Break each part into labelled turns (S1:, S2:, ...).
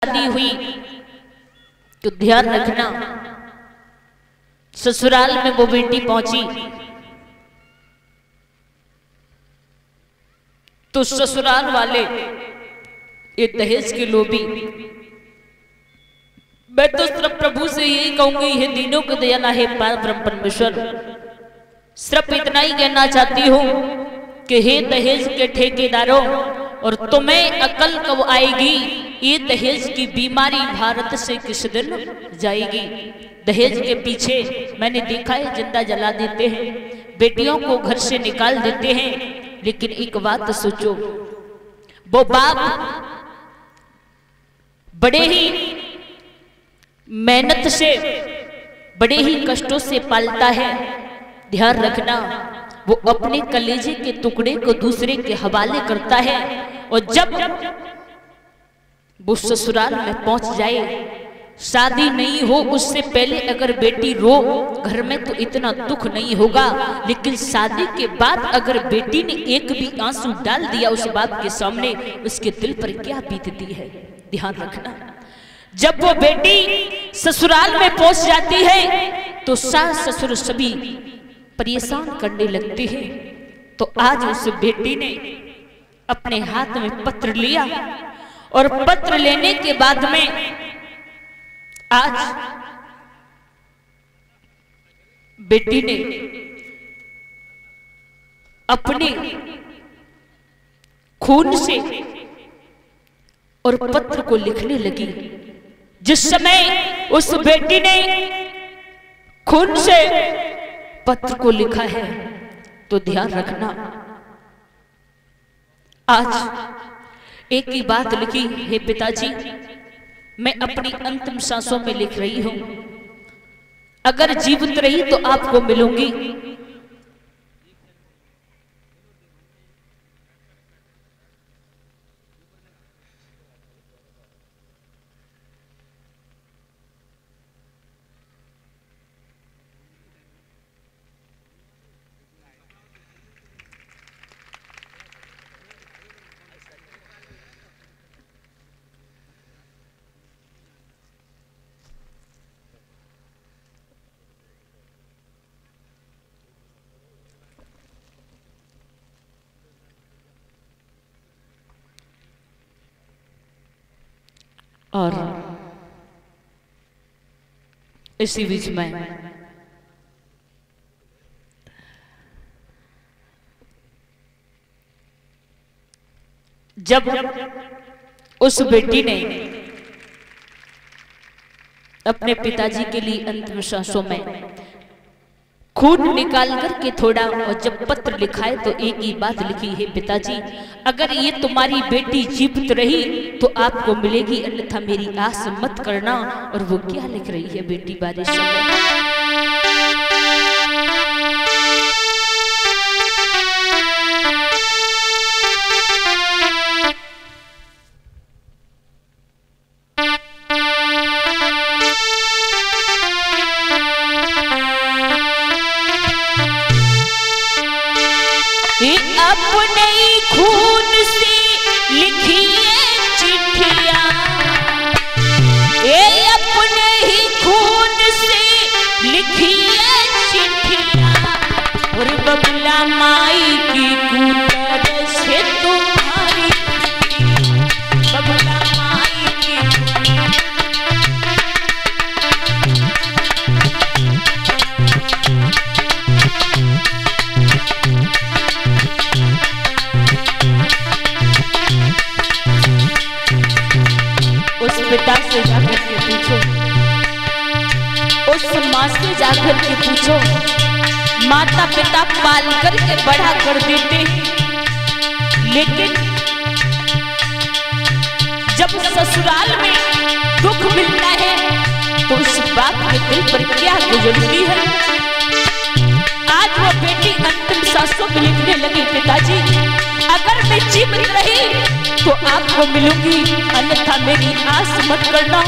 S1: शादी हुई तो ध्यान रखना, ससुराल में वो बेटी पहुंची तो ससुराल वाले ये दहेज के लोभी। मैं तो सिर्फ प्रभु से यही कहूंगी, हे दीनों के दयाला हे पार ब्रह्म परमेश्वर, सिर्फ इतना ही कहना चाहती हूँ कि हे दहेज के ठेकेदारों, और तुम्हें अकल कब आएगी, ये दहेज की बीमारी भारत से किस दिन जाएगी। दहेज के पीछे मैंने देखा है जिंदा जला देते हैं, बेटियों को घर से निकाल देते हैं। लेकिन एक बात सोचो, वो बाप बड़े ही मेहनत से, बड़े ही कष्टों से पालता है। ध्यान रखना, वो अपने कलेजे के टुकड़े को दूसरे के हवाले करता है, और जब वो ससुराल में पहुंच जाए, शादी नहीं हो उससे पहले अगर बेटी रो घर में तो इतना दुख नहीं होगा, लेकिन शादी के बाद अगर बेटी ने एक भी आंसू डाल दिया उस बाप के सामने, उसके दिल पर क्या बीतती है। ध्यान रखना, जब वो बेटी ससुराल में पहुंच जाती है तो सास ससुर सभी परेशान करने लगते हैं। तो आज उस बेटी ने अपने हाथ में पत्र लिया, और पत्र लेने के बाद में आज बेटी ने अपने खून से और पत्र को लिखने लगी। जिस समय उस बेटी ने खून से पत्र को लिखा है तो ध्यान रखना, आज एक ही बात लिखी, हे पिताजी मैं अपनी अंतिम सांसों में लिख रही हूं, अगर जीवित रही तो आपको मिलूंगी। और इसी बीच में जब उस बेटी ने अपने पिताजी के लिए अंतिम सांसों में खून निकाल करके थोड़ा, और जब पत्र लिखा है तो एक ही बात लिखी है, पिताजी अगर ये तुम्हारी बेटी जीवित रही तो आपको मिलेगी, अन्यथा मेरी आस मत करना। और वो क्या लिख रही है बेटी बारिश में, अपने ही खून से लिखी चिट्ठियां, ये अपने ही खून से लिखी चिट्ठियां, और बबला माई की कूतर से तुम्हारी, बबला माई की पिता से जाकर के पूछो, उस माँ से जाकर के पूछो, माता पिता पाल करके बड़ा कर देते हैं, लेकिन जब ससुराल में दुख मिलता है तो उस बाप के दिल पर क्या गुजरती है। आज वो बेटी अंतिम सांसों में लिखने लगी, पिताजी अगर मैं जीवित रही तो आपको मिलूंगी, अन्यथा मेरी आस मत करना,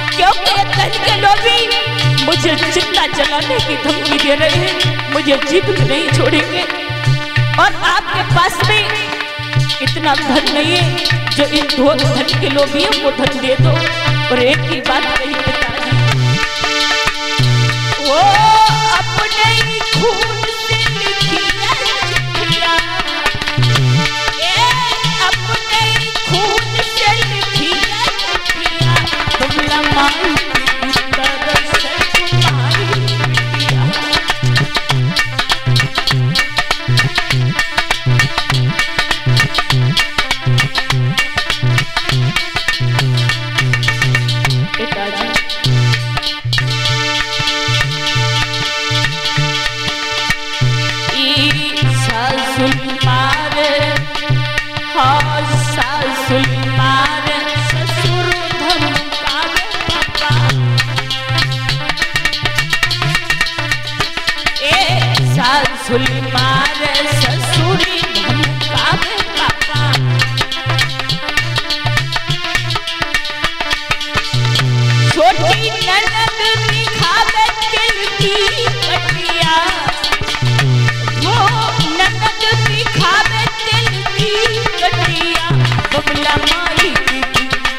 S1: क्योंकि ये धन के लोभी मुझे जिंदा जलाने की धमकी दे रहे हैं, मुझे जीवित नहीं छोड़ेंगे। और आपके पास में इतना धन नहीं है जो इन धन के लोभियों को धन दे दो। और एक ही बात कही पिताजी, वो अपने ही खून से लिखी चिट्ठियां, अपने ही खून से लिखी चिट्ठियां, बबला माई की तरफ से तुम्हारी मार ससुरी धमकावे पापा, छोटी ननद दिखावे दिल की कटिया, वो ननद दिखावे दिल की कटिया, बबला माई की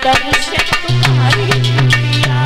S1: तरफ से तुम्हारी चिट्ठियां।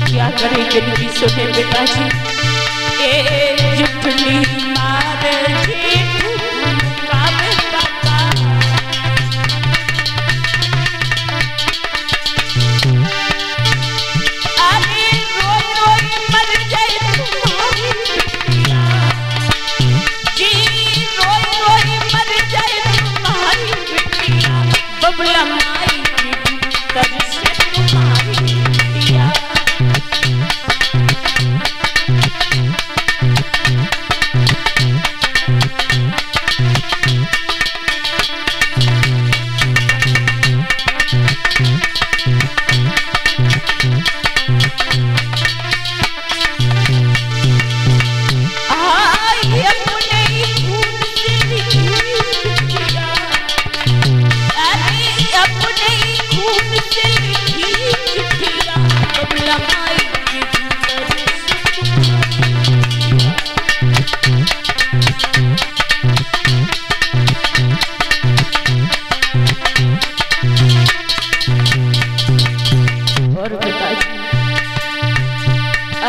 S1: क्या करेंगे नहीं सुने पिताजी, जुटली मार पावे पापा, अरे रोई रोई मर जाए तुम्हारी बिटिया, जी रोई रोई मर जाए तुम्हारी बिटिया, बबला माई की तरफ से तुम्हारी बिटिया।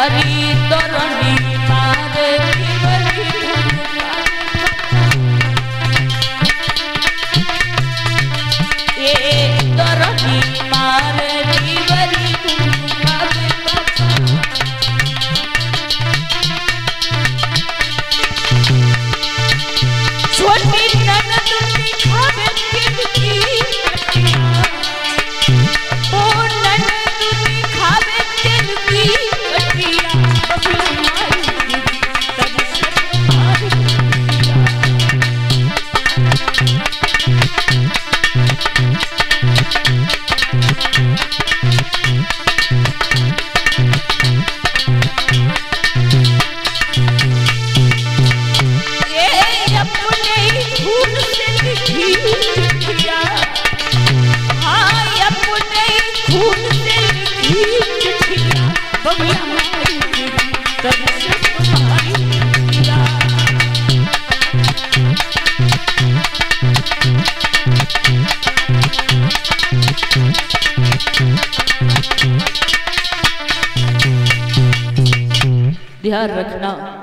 S1: अरे तोरनी मारे जीवनी तोरनी मारे जीवनी छोटी ननद दिखावे दिल की कटिया, ओ ननद दिखावे दिल की कटिया, बबला माई की तरफ से तुम्हारी चिट्ठियां। ध्यान रखना।